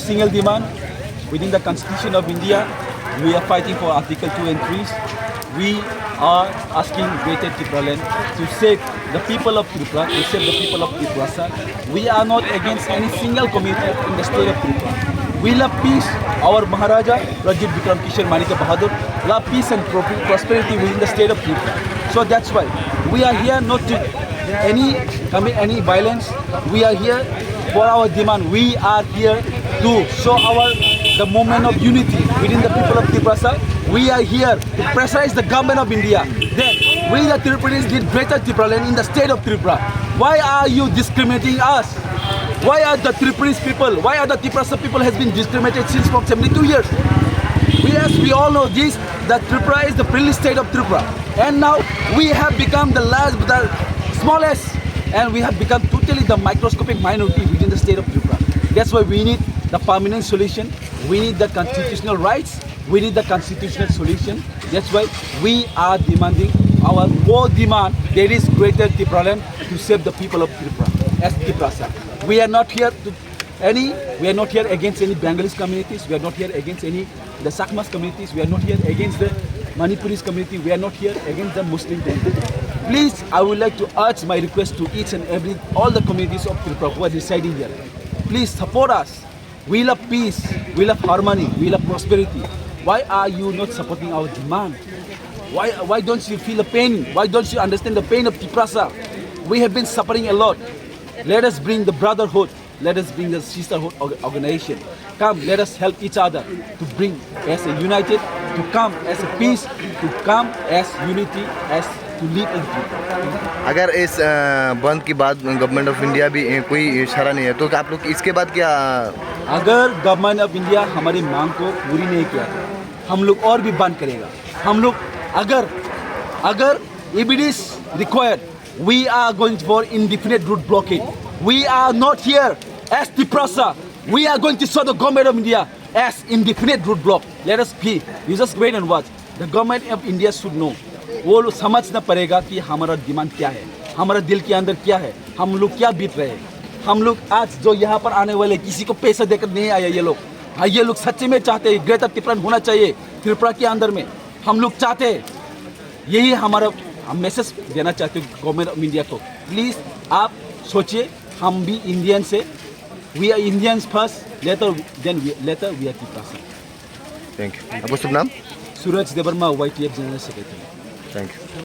single demand within the Constitution of India. We are fighting for Article 2 and 3. We are asking Greater Tipra land to save the people of Tripura, to save the people of Tripura, sir. We are not against any single community in the state of Tripura. We love peace. Our Maharaja, Rajit Vikram Kishore Manika Bahadur, love peace and prosperity within the state of Tripura. So that's why we are here not to commit any violence. We are here for our demand. We are here to show the movement of unity within the people of Tripura, sir. We are here to pressurize the government of India. Then we the Tripuris need Greater Tipra land in the state of Tripura. Why are you discriminating us? Why are the Tripuris people, why are the Tripura people has been discriminated since from 72 years? We all know this, that Tripura is the privileged state of Tripura. And now we have become the smallest, and we have become totally the microscopic minority within the state of Tripura. That's why we need the permanent solution. We need the constitutional rights. We need the constitutional solution. That's why we are demanding our core demand. There is Greater Tipra land to save the people of Tripura as Tripura, sir. We are not here against any Bengalis communities. We are not here against the Sakmas communities. We are not here against the Manipuris community. We are not here against the Muslim community. Please, I would like to urge my request to each and all the communities of Tripura who are residing here. Please support us. We love peace. We love harmony. We love prosperity. Why are you not supporting our demand? Why don't you feel the pain? Why don't you understand the pain of Tripura, sir? We have been suffering a lot. Let us bring the brotherhood. Let us bring the sisterhood organization. Come, let us help each other to bring as a united, to come as a peace, to come as unity, as to live in Tripura. अगर इस बंद के बाद government of India भी कोई इशारा नहीं है तो आप लोग इसके बाद क्या? अगर गवर्नमेंट ऑफ इंडिया हमारी मांग को पूरी नहीं किया तो हम लोग और भी बंद करेगा. हम लोग अगर if it is required, we are going for indefinite route blockade. We are not here as Tripura. We are going to show the government of India as indefinite route block. Let us be. You just wait and watch. The government of India should know. वो लोग समझना पड़ेगा कि हमारा demand क्या है, हमारा दिल के अंदर क्या है, हम लोग क्या बीत रहे हैं. हम लोग आज जो यहाँ पर आने वाले किसी को पैसा देकर नहीं आया ये लोग. ये लोग सच्चे में चाहते हैं ग्रेटर त्रिपुरा होना चाहिए त्रिपुरा के अंदर में. हम लोग चाहते हैं, यही हमारा हम मैसेज देना चाहते हैं गवर्नमेंट ऑफ इंडिया को. प्लीज़ आप सोचिए, हम भी इंडियन से, we are Indians first, later we are Tripura. Thank you. आपका शुभ नाम? Suraj Debbarma, YTF general secretary. Thank you.